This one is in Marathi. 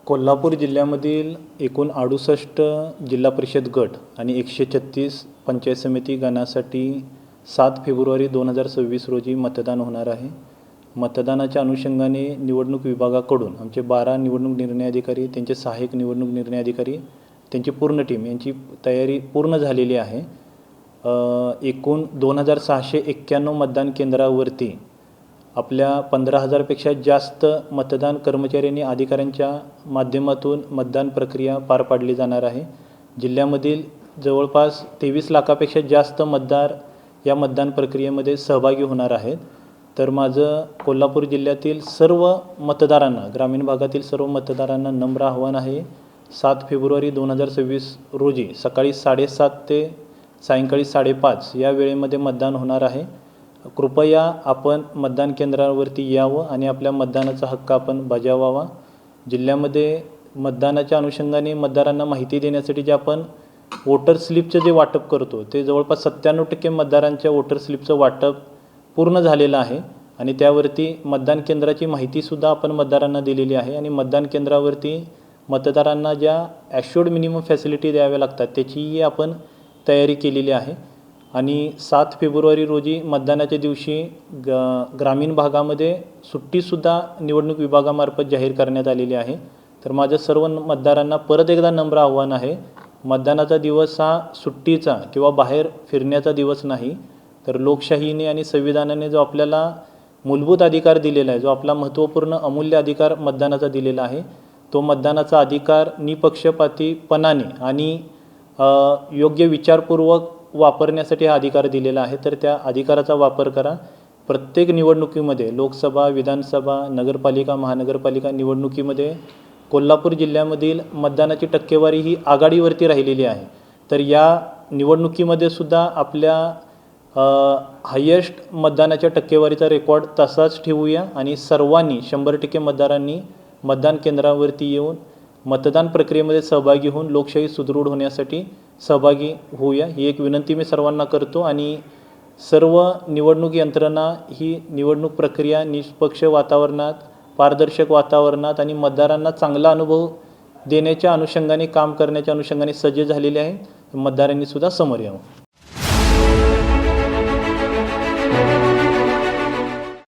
कोल्हापूर जिल्ह्यामधील एकूण 68 जिल्हा परिषद गट आणि 136 पंचायत समिती गणासाठी 7 फेब्रुवारी 2026 रोजी मतदान होणार आहे. मतदानाच्या अनुषंगाने निवडणूक विभागाकडून आमचे 12 निवडणूक निर्णय अधिकारी, त्यांचे सहाय्यक निवडणूक निर्णय अधिकारी, त्यांची पूर्ण टीम यांची तयारी पूर्ण झालेली आहे. एकूण 2691 मतदान केंद्रावरती आपल्या 15,000पेक्षा जास्त मतदान कर्मचारी आणि अधिकाऱ्यांच्या माध्यमातून मतदान प्रक्रिया पार पाडली जाणार आहे. जिल्ह्यामधील जवळपास 23 लाखापेक्षा जास्त मतदार या मतदान प्रक्रियेमध्ये सहभागी होणार आहेत. तर माझं कोल्हापूर जिल्ह्यातील सर्व मतदारांना, ग्रामीण भागातील सर्व मतदारांना नम्र आव्हान आहे. 7 फेब्रुवारी 2026 रोजी सकाळी 7:30 ते सायंकाळी 5:30 या वेळेमध्ये मतदान होणार आहे. कृपया आपण मतदान केंद्रावरती यावं आणि आपल्या मतदानाचा हक्क आपण बजावावा. जिल्ह्यामध्ये मतदानाच्या अनुषंगाने मतदारांना माहिती देण्यासाठी जे आपण वोटर स्लिपचं जे वाटप करतो ते जवळपास 97% मतदारांच्या वोटर स्लिपचं वाटप पूर्ण झालेलं आहे आणि त्यावरती मतदान केंद्राची माहितीसुद्धा आपण मतदारांना दिलेली आहे आणि मतदान केंद्रावरती मतदारांना ज्या ॲश्युअर्ड मिनिमम फॅसिलिटी द्याव्या लागतात त्याचीही आपण तयारी केलेली आहे. आणि 7 फेब्रुवारी रोजी मतदानाच्या दिवशी ग्रामीण भागामध्ये सुट्टीसुद्धा निवडणूक विभागामार्फत जाहीर करण्यात आलेली आहे. तर माझ्या सर्व मतदारांना परत एकदा नम्र आव्हान आहे, मतदानाचा दिवस हा सुट्टीचा किंवा बाहेर फिरण्याचा दिवस नाही, तर लोकशाहीने आणि संविधानाने जो आपल्याला मूलभूत अधिकार दिलेला आहे, जो आपला महत्त्वपूर्ण अमूल्य अधिकार मतदानाचा दिलेला आहे, तो मतदानाचा अधिकार निपक्षपातीपणाने आणि योग्य विचारपूर्वक वापरण्यासाठी हा अधिकार दिलेला आहे. तर त्या अधिकाराचा वापर करा. प्रत्येक निवडणुकीमध्ये लोकसभा, विधानसभा, नगरपालिका, महानगरपालिका निवडणुकीमध्ये कोल्हापूर जिल्ह्यामधील मतदानाची टक्केवारी ही आघाडीवरती राहिलेली आहे. तर या निवडणुकीमध्ये सुद्धा आपल्या हायेस्ट मतदानाच्या टक्केवारीचा रेकॉर्ड तसाच ठेवूया आणि सर्वांनी 100% मतदारांनी मतदान केंद्रावरती येऊन मतदान प्रक्रियेमध्ये सहभागी होऊन लोकशाही सुदृढ होण्यासाठी सहभागी होऊया, ही एक विनंती मी सर्वांना करतो. आणि सर्व निवडणूक यंत्रणा ही निवडणूक प्रक्रिया निष्पक्ष वातावरणात, पारदर्शक वातावरणात आणि मतदारांना चांगला अनुभव देण्याच्या अनुषंगाने, काम करण्याच्या अनुषंगाने सज्ज झालेली आहे. मतदारांनी सुद्धा समोर यावं.